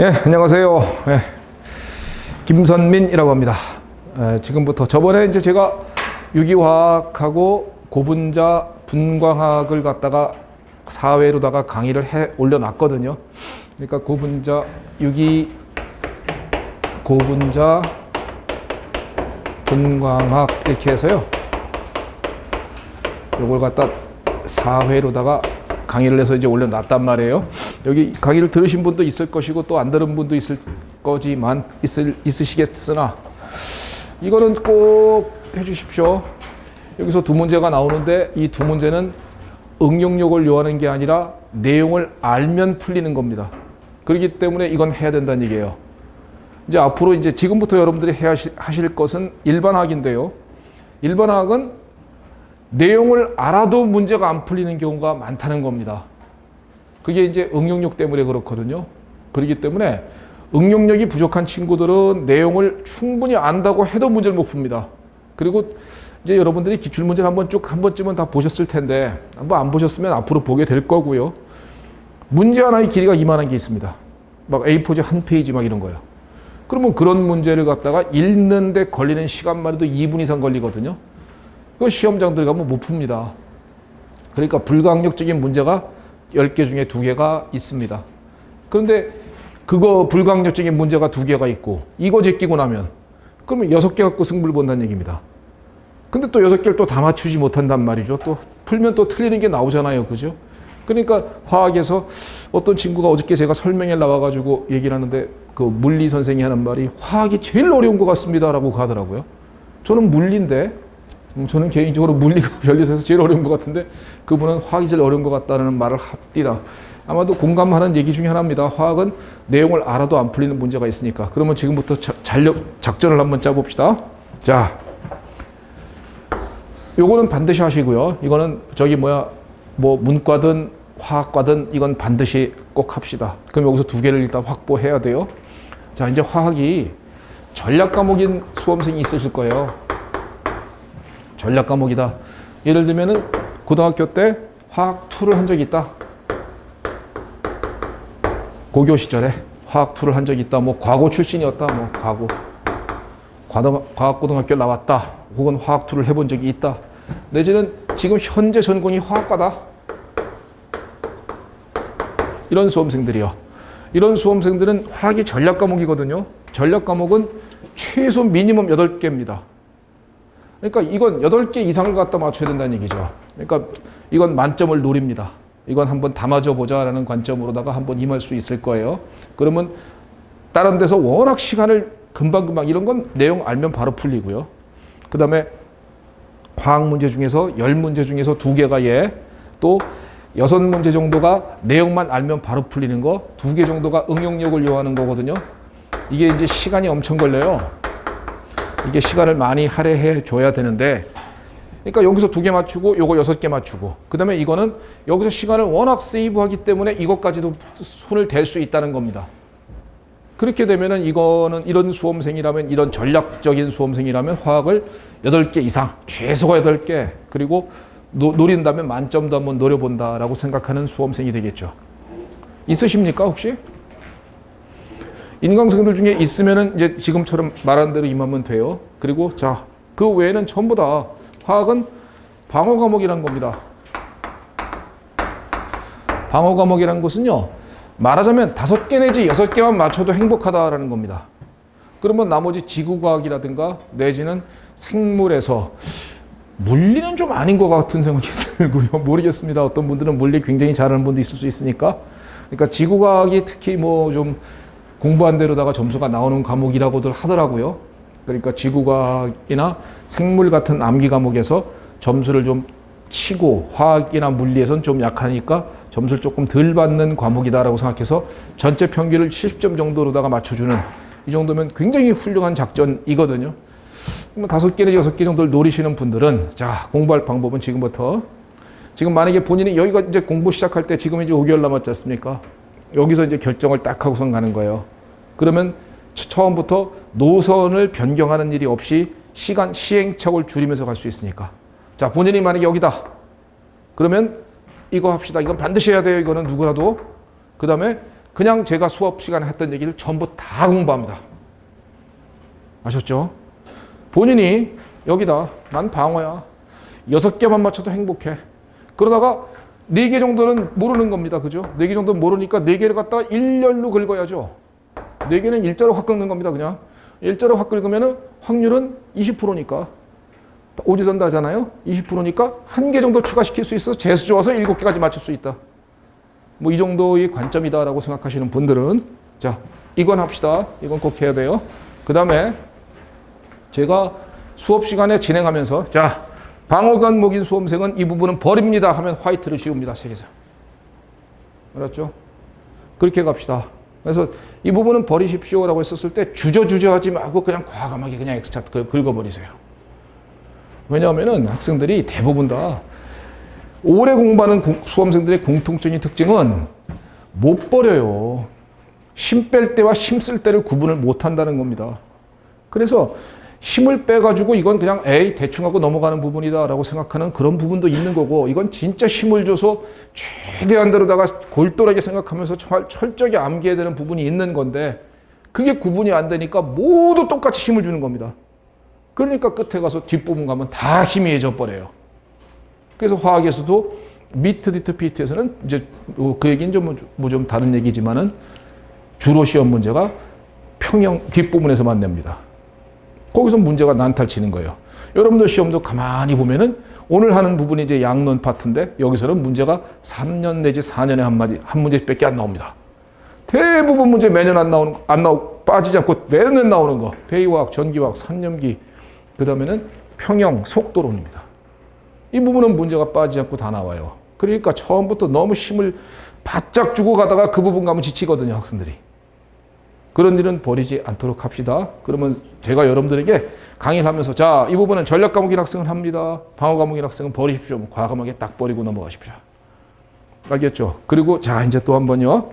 예, 안녕하세요. 예, 김선민이라고 합니다. 지금부터 저번에 이제 제가 유기화학하고 고분자 분광학을 갖다가 사회로다가 강의를 해 올려놨거든요. 그러니까 고분자 고분자 분광학 이렇게 해서요. 요걸 갖다 사회로다가 강의를 해서 이제 올려놨단 말이에요. 여기 강의를 들으신 분도 있을 것이고 또 안 들은 분도 있을 거지만 있으시겠으나 이거는 꼭 해주십시오. 여기서 두 문제가 나오는데 이 두 문제는 응용력을 요하는 게 아니라 내용을 알면 풀리는 겁니다. 그렇기 때문에 이건 해야 된다는 얘기예요. 이제 앞으로 이제 지금부터 여러분들이 하실 것은 일반학인데요. 일반학은 내용을 알아도 문제가 안 풀리는 경우가 많다는 겁니다. 그게 이제 응용력 때문에 그렇거든요. 그렇기 때문에 응용력이 부족한 친구들은 내용을 충분히 안다고 해도 문제를 못 풉니다. 그리고 이제 여러분들이 기출문제를 한 번쯤은 다 보셨을 텐데 한번 안 보셨으면 앞으로 보게 될 거고요. 문제 하나의 길이가 이만한 게 있습니다. 막 A4지 한 페이지 막 이런 거예요. 그러면 그런 문제를 갖다가 읽는데 걸리는 시간만 해도 2분 이상 걸리거든요. 그 시험장 들어가면 못 풉니다. 그러니까 불강력적인 문제가 10개 중에 2개가 있습니다. 그런데 그거 불강력적인 문제가 2개가 있고 이거 제끼고 나면 그러면 6개 갖고 승부를 본다는 얘기입니다. 근데 또 6개를 또 다 맞추지 못한단 말이죠. 또 풀면 또 틀리는 게 나오잖아요. 그죠? 그러니까 화학에서 어떤 친구가 어저께 제가 설명회 나와가지고 얘기를 하는데 그 물리 선생이 하는 말이 화학이 제일 어려운 것 같습니다 라고 하더라고요. 저는 물리인데 저는 개인적으로 물리가 별리서에서 제일 어려운 것 같은데 그분은 화학이 제일 어려운 것 같다는 말을 합디다. 아마도 공감하는 얘기 중에 하나입니다. 화학은 내용을 알아도 안 풀리는 문제가 있으니까. 그러면 지금부터 작전을 한번 짜봅시다. 자, 요거는 반드시 하시고요. 이거는 뭐 문과든 화학과든 이건 반드시 꼭 합시다. 그럼 여기서 2개를 일단 확보해야 돼요. 자, 이제 화학이 전략 과목인 수험생이 있으실 거예요. 전략 과목이다. 예를 들면은 고등학교 때 화학 2를 한 적이 있다. 고교 시절에 화학 2를 한 적이 있다. 뭐 과고 출신이었다. 뭐 과학고등학교 나왔다. 혹은 화학 2를 해본 적이 있다. 내지는 지금 현재 전공이 화학과다. 이런 수험생들이요. 이런 수험생들은 화학이 전략 과목이거든요. 전략 과목은 최소 미니멈 8개입니다. 그러니까 이건 8개 이상을 갖다 맞춰야 된다는 얘기죠. 그러니까 이건 만점을 노립니다. 이건 한번 다 맞아보자라는 관점으로다가 한번 임할 수 있을 거예요. 그러면 다른 데서 워낙 시간을 금방금방 이런 건 내용 알면 바로 풀리고요. 그 다음에 화학 문제 중에서 10문제 중에서 2개가 예, 또 6문제 정도가 내용만 알면 바로 풀리는 거, 2개 정도가 응용력을 요하는 거거든요. 이게 이제 시간이 엄청 걸려요. 이게 시간을 많이 할애해 줘야 되는데, 그러니까 여기서 2개 맞추고 요거 6개 맞추고, 그 다음에 이거는 여기서 시간을 워낙 세이브하기 때문에 이것까지도 손을 댈 수 있다는 겁니다. 그렇게 되면은 이거는 이런 수험생이라면, 이런 전략적인 수험생이라면 화학을 8개 이상, 최소가 8개, 그리고 노린다면 만점도 한번 노려본다라고 생각하는 수험생이 되겠죠. 있으십니까 혹시? 인강생들 중에 있으면은 이제 지금처럼 말한 대로 임하면 돼요. 그리고 자, 그 외에는 전부 다 화학은 방어 과목이라는 겁니다. 방어 과목이라는 것은요, 말하자면 5개 내지 6개만 맞춰도 행복하다라는 겁니다. 그러면 나머지 지구과학이라든가 내지는 생물에서 물리는 좀 아닌 것 같은 생각이 들고요. 모르겠습니다. 어떤 분들은 물리 굉장히 잘하는 분도 있을 수 있으니까. 그러니까 지구과학이 특히 뭐 좀 공부한 대로다가 점수가 나오는 과목이라고들 하더라고요. 그러니까 지구과학이나 생물 같은 암기 과목에서 점수를 좀 치고 화학이나 물리에서는 좀 약하니까 점수를 조금 덜 받는 과목이다라고 생각해서 전체 평균을 70점 정도로다가 맞춰주는, 이 정도면 굉장히 훌륭한 작전이거든요. 5개 내지 6개 정도를 노리시는 분들은 자, 공부할 방법은 지금부터, 지금 만약에 본인이 여기가 이제 공부 시작할 때 지금 이제 5개월 남았지 않습니까? 여기서 이제 결정을 딱 하고선 가는 거예요. 그러면 처음부터 노선을 변경하는 일이 없이 시행착오를 줄이면서 갈 수 있으니까. 자, 본인이 만약에 여기다. 그러면 이거 합시다. 이건 반드시 해야 돼요. 이거는 누구라도. 그 다음에 그냥 제가 수업 시간에 했던 얘기를 전부 다 공부합니다. 아셨죠? 본인이 여기다 난 방어야. 6개만 맞춰도 행복해. 그러다가 4개 정도는 모르는 겁니다. 그죠? 4개 정도는 모르니까 4개를 갖다가 일렬로 긁어야죠. 4개는 일자로 확 긁는 겁니다. 그냥. 일자로 확 긁으면 확률은 20%니까. 오지선다 하잖아요. 20%니까 1개 정도 추가시킬 수 있어. 재수 좋아서 7개까지 맞출 수 있다. 뭐 이 정도의 관점이다라고 생각하시는 분들은 자, 이건 합시다. 이건 꼭 해야 돼요. 그 다음에 제가 수업 시간에 진행하면서 자, 방어관목인 수험생은 이 부분은 버립니다 하면 화이트를 씌웁니다. 책에서. 알았죠? 그렇게 갑시다. 그래서 이 부분은 버리십시오라고 했었을 때 주저하지 말고 그냥 과감하게 그냥 X차트 긁어버리세요. 왜냐하면 학생들이 대부분 다 오래 공부하는 수험생들의 공통적인 특징은 못 버려요. 힘 뺄 때와 힘 쓸 때를 구분을 못 한다는 겁니다. 그래서 힘을 빼가지고 이건 그냥 에이 대충 하고 넘어가는 부분이다 라고 생각하는 그런 부분도 있는 거고, 이건 진짜 힘을 줘서 최대한대로다가 골똘하게 생각하면서 철저하게 암기해야 되는 부분이 있는 건데, 그게 구분이 안 되니까 모두 똑같이 힘을 주는 겁니다. 그러니까 끝에 가서 뒷부분 가면 다 힘이 해져 그래서 화학에서도 미트, 디트, 피트에서는 이제 그 얘기는 좀 다른 얘기지만은 주로 시험 문제가 평형 뒷부분에서만 냅니다. 거기서 문제가 난탈치는 거예요. 여러분들 시험도 가만히 보면은 오늘 하는 부분이 이제 양론 파트인데 여기서는 문제가 3년 내지 4년에 한 문제밖에 안 나옵니다. 대부분 문제 매년 빠지지 않고 매년 나오는 거. 배기화학, 전기화학, 산염기, 그 다음에는 평형, 속도론입니다. 이 부분은 문제가 빠지지 않고 다 나와요. 그러니까 처음부터 너무 힘을 바짝 주고 가다가 그 부분 가면 지치거든요, 학생들이. 그런 일은 버리지 않도록 합시다. 그러면 제가 여러분들에게 강의를 하면서 자, 이 부분은 전략 과목인 학생은 합니다. 방어 과목인 학생은 버리십시오. 과감하게 딱 버리고 넘어가십시오. 알겠죠? 그리고 자, 이제 또 한 번요.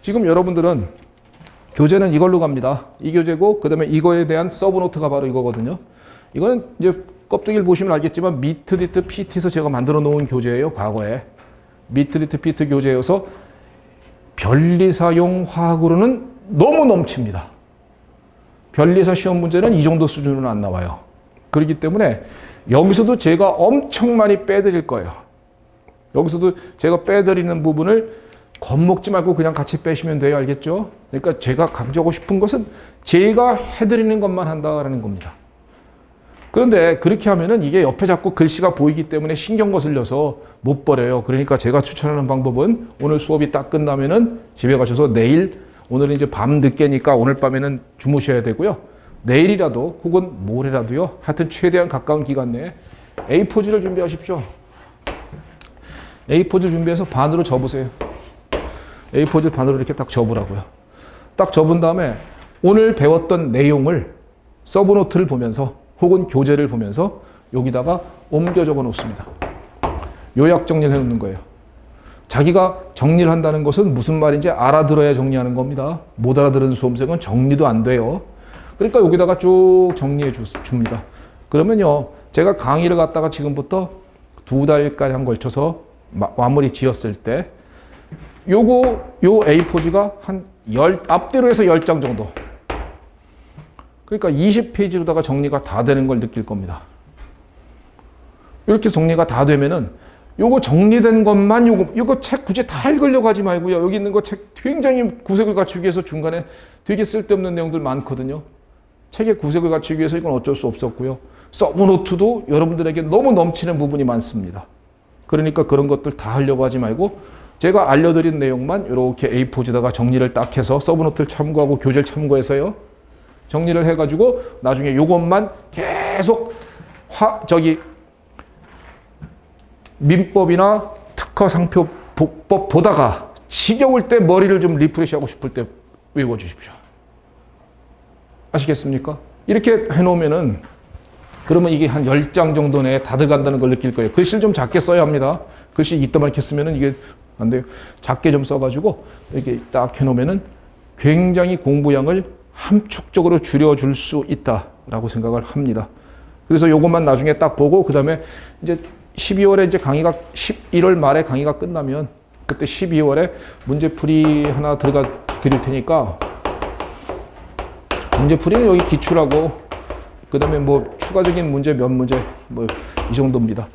지금 여러분들은 교재는 이걸로 갑니다. 이 교재고, 그 다음에 이거에 대한 서브노트가 바로 이거거든요. 이거는 이제 껍데기를 보시면 알겠지만 미트, 디트, PT에서 제가 만들어 놓은 교재예요. 과거에. 미트, 디트, PT 교재여서 변리사용 화학으로는 너무 넘칩니다. 변리사 시험 문제는 이 정도 수준으로는 안 나와요. 그렇기 때문에 여기서도 제가 엄청 많이 빼드릴 거예요. 여기서도 제가 빼드리는 부분을 겁먹지 말고 그냥 같이 빼시면 돼요. 알겠죠? 그러니까 제가 강조하고 싶은 것은 제가 해드리는 것만 한다라는 겁니다. 그런데 그렇게 하면은 이게 옆에 자꾸 글씨가 보이기 때문에 신경 거슬려서 못 버려요. 그러니까 제가 추천하는 방법은 오늘 수업이 딱 끝나면은 집에 가셔서 내일, 오늘은 이제 밤 늦게니까 오늘 밤에는 주무셔야 되고요. 내일이라도 혹은 모레라도요. 하여튼 최대한 가까운 기간 내에 A4지를 준비하십시오. A4지를 준비해서 반으로 접으세요. A4지를 반으로 이렇게 딱 접으라고요. 딱 접은 다음에 오늘 배웠던 내용을 서브노트를 보면서 혹은 교재를 보면서 여기다가 옮겨 적어 놓습니다. 요약 정리를 해놓는 거예요. 자기가 정리를 한다는 것은 무슨 말인지 알아들어야 정리하는 겁니다. 못 알아들은 수험생은 정리도 안 돼요. 그러니까 여기다가 쭉 정리해 줍니다. 그러면요, 제가 강의를 갖다가 지금부터 2달가량 걸쳐서 마무리 지었을 때 요 A4지가 한 앞뒤로 해서 10장 정도. 그러니까 20페이지로다가 정리가 다 되는 걸 느낄 겁니다. 이렇게 정리가 다 되면은 요거 정리된 것만 요거 책 굳이 다 읽으려고 하지 말고요. 여기 있는 거 책 굉장히 구색을 갖추기 위해서 중간에 되게 쓸데없는 내용들 많거든요. 책의 구색을 갖추기 위해서 이건 어쩔 수 없었고요. 서브노트도 여러분들에게 너무 넘치는 부분이 많습니다. 그러니까 그런 것들 다 하려고 하지 말고 제가 알려드린 내용만 이렇게 A4지다가 정리를 딱 해서 서브노트를 참고하고 교재를 참고해서요. 정리를 해가지고 나중에 요것만 계속 민법이나 특허 상표 복법 보다가 지겨울 때 머리를 좀 리프레시하고 싶을 때 외워주십시오. 아시겠습니까? 이렇게 해놓으면은 그러면 이게 한 10장 정도 내에 다 들어간다는 걸 느낄 거예요. 글씨를 좀 작게 써야 합니다. 글씨 이따만하게 쓰면은 이게 안 돼요. 작게 좀 써가지고 이렇게 딱 해놓으면은 굉장히 공부량을 함축적으로 줄여줄 수 있다라고 생각을 합니다. 그래서 요것만 나중에 딱 보고 그 다음에 이제 12월에 이제 강의가 11월 말에 강의가 끝나면 그때 12월에 문제풀이 하나 드릴 테니까 문제풀이는 여기 기출하고 그 다음에 뭐 추가적인 문제 몇 문제 뭐 이 정도입니다.